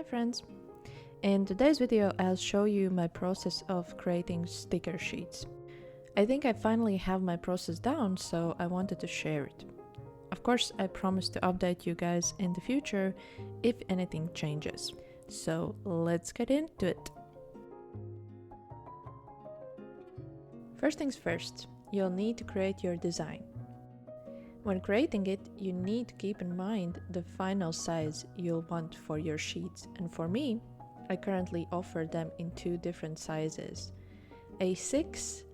Hi friends! In today's video I'll show you my process of creating sticker sheets. I think I finally have my process down, so I wanted to share it. Of course, I promise to update you guys in the future if anything changes. So let's get into it. First things first, you'll need to create your design. When creating it, you need to keep in mind the final size you'll want for your sheets, and for me, I currently offer them in two different sizes. A 6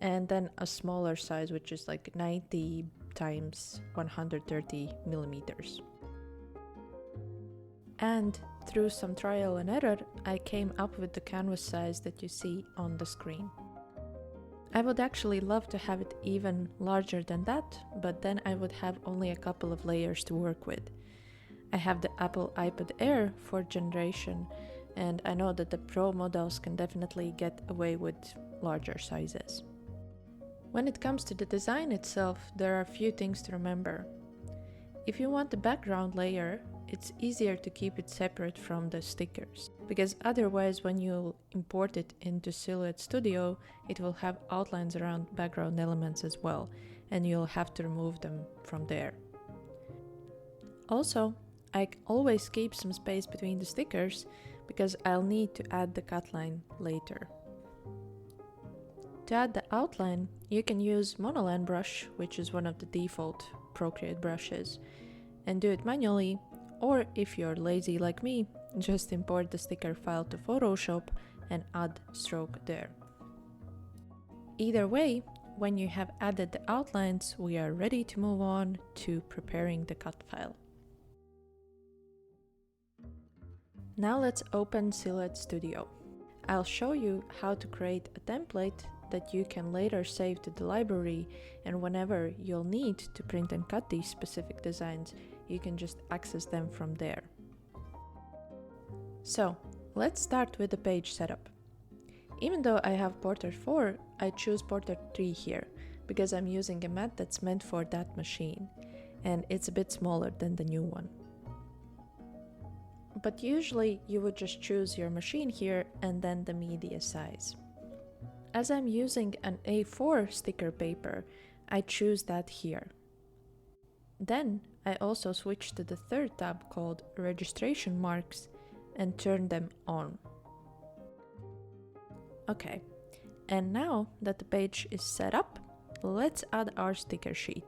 and then a smaller size, which is like 90 times 130 millimeters. And through some trial and error, I came up with the canvas size that you see on the screen. I would actually love to have it even larger than that, but then I would have only a couple of layers to work with. I have the Apple iPad Air 4th generation, and I know that the Pro models can definitely get away with larger sizes. When it comes to the design itself, there are a few things to remember. If you want the background layer, it's easier to keep it separate from the stickers, because otherwise when you import it into Silhouette Studio, it will have outlines around background elements as well, and you'll have to remove them from there. Also, I always keep some space between the stickers, because I'll need to add the cut line later. To add the outline, you can use monoline brush, which is one of the default Procreate brushes, and do it manually. Or if you're lazy like me, just import the sticker file to Photoshop and add stroke there. Either way, when you have added the outlines, we are ready to move on to preparing the cut file. Now let's open Silhouette Studio. I'll show you how to create a template that you can later save to the library, and whenever you'll need to print and cut these specific designs, you can just access them from there. So let's start with the page setup. Even though I have Portrait 4, I choose Portrait 3 here, because I'm using a mat that's meant for that machine, and it's a bit smaller than the new one. But usually you would just choose your machine here and then the media size. As I'm using an A4 sticker paper, I choose that here. Then I also switch to the third tab called Registration Marks and turn them on. Okay, and now that the page is set up, let's add our sticker sheet.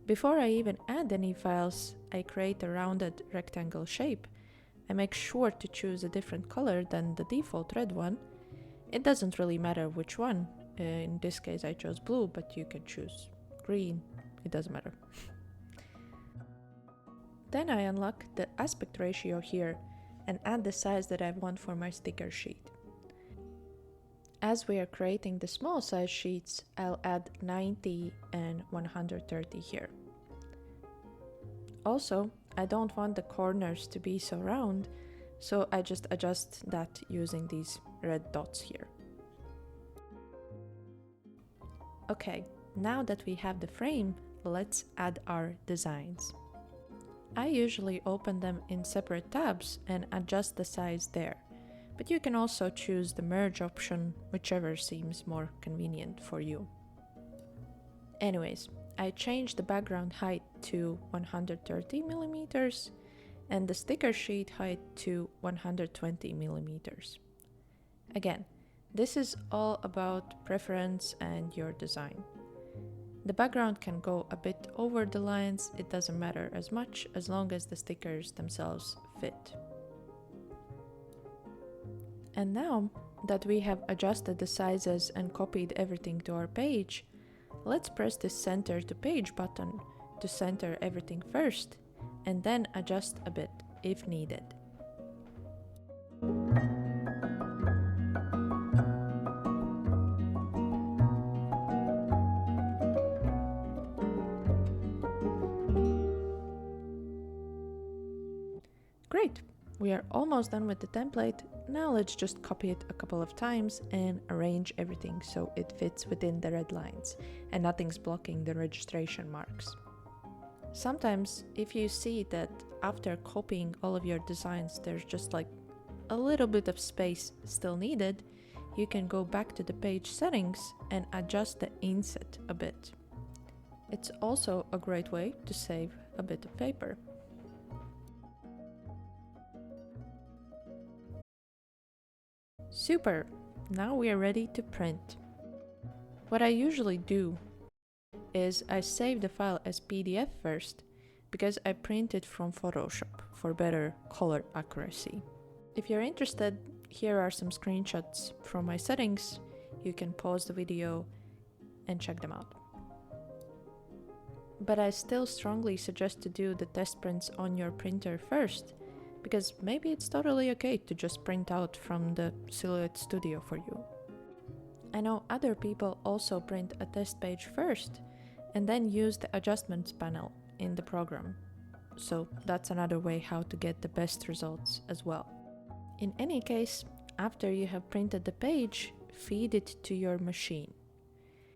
Before I even add any files, I create a rounded rectangle shape. I make sure to choose a different color than the default red one. It doesn't really matter which one. In this case I chose blue, but you can choose green, it doesn't matter. Then I unlock the aspect ratio here and add the size that I want for my sticker sheet. As we are creating the small size sheets, I'll add 90 and 130 here. Also, I don't want the corners to be so round, so I just adjust that using these red dots here. Okay, now that we have the frame, let's add our designs. I usually open them in separate tabs and adjust the size there, but you can also choose the merge option, whichever seems more convenient for you. Anyways, I changed the background height to 130 millimeters and the sticker sheet height to 120 millimeters. Again, this is all about preference and your design. The background can go a bit over the lines, it doesn't matter as much as long as the stickers themselves fit. And now that we have adjusted the sizes and copied everything to our page, let's press the Center to Page button to center everything first, and then adjust a bit if needed. Great! We are almost done with the template. Now let's just copy it a couple of times and arrange everything so it fits within the red lines and nothing's blocking the registration marks. Sometimes if you see that after copying all of your designs, there's just like a little bit of space still needed, you can go back to the page settings and adjust the inset a bit. It's also a great way to save a bit of paper. Super! Now we are ready to print. What I usually do is I save the file as PDF first, because I print it from Photoshop for better color accuracy. If you're interested, here are some screenshots from my settings. You can pause the video and check them out. But I still strongly suggest to do the test prints on your printer first, because maybe it's totally okay to just print out from the Silhouette Studio for you. I know other people also print a test page first and then use the adjustments panel in the program. So that's another way how to get the best results as well. In any case, after you have printed the page, feed it to your machine.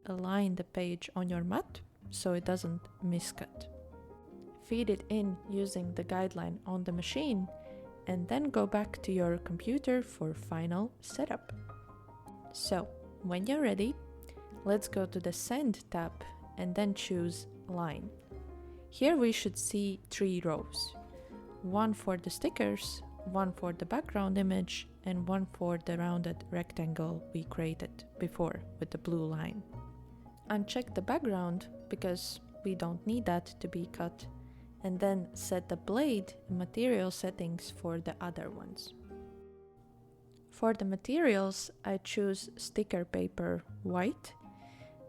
Align the page on your mat so it doesn't miscut. Feed it in using the guideline on the machine, and then go back to your computer for final setup. So, when you're ready, let's go to the Send tab and then choose Line. Here we should see 3 rows. One for the stickers, one for the background image, and one for the rounded rectangle we created before with the blue line. Uncheck the background because we don't need that to be cut, and then set the blade and material settings for the other ones. For the materials, I choose sticker paper white,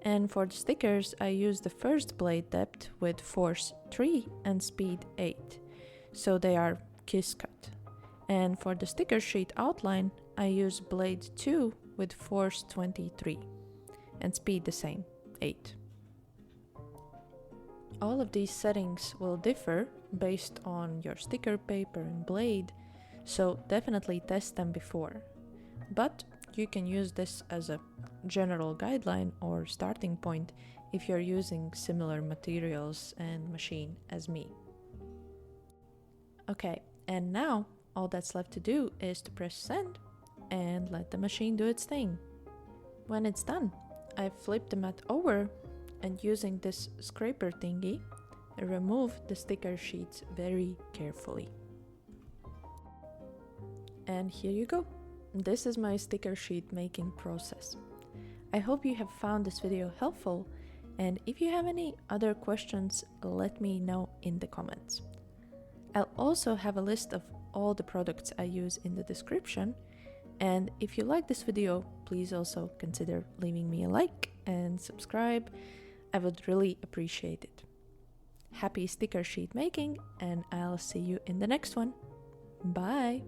and for the stickers I use the first blade depth with force 3 and speed 8, so they are kiss cut. And for the sticker sheet outline, I use blade 2 with force 23 and speed the same, 8. All of these settings will differ based on your sticker paper and blade, so definitely test them before. But you can use this as a general guideline or starting point if you're using similar materials and machine as me. Okay, and now all that's left to do is to press send and let the machine do its thing. When it's done, I flip the mat over and using this scraper thingy, remove the sticker sheets very carefully. And here you go. This is my sticker sheet making process. I hope you have found this video helpful, and if you have any other questions, let me know in the comments. I'll also have a list of all the products I use in the description, and if you like this video, please also consider leaving me a like and subscribe. I would really appreciate it. Happy sticker sheet making, and I'll see you in the next one. Bye!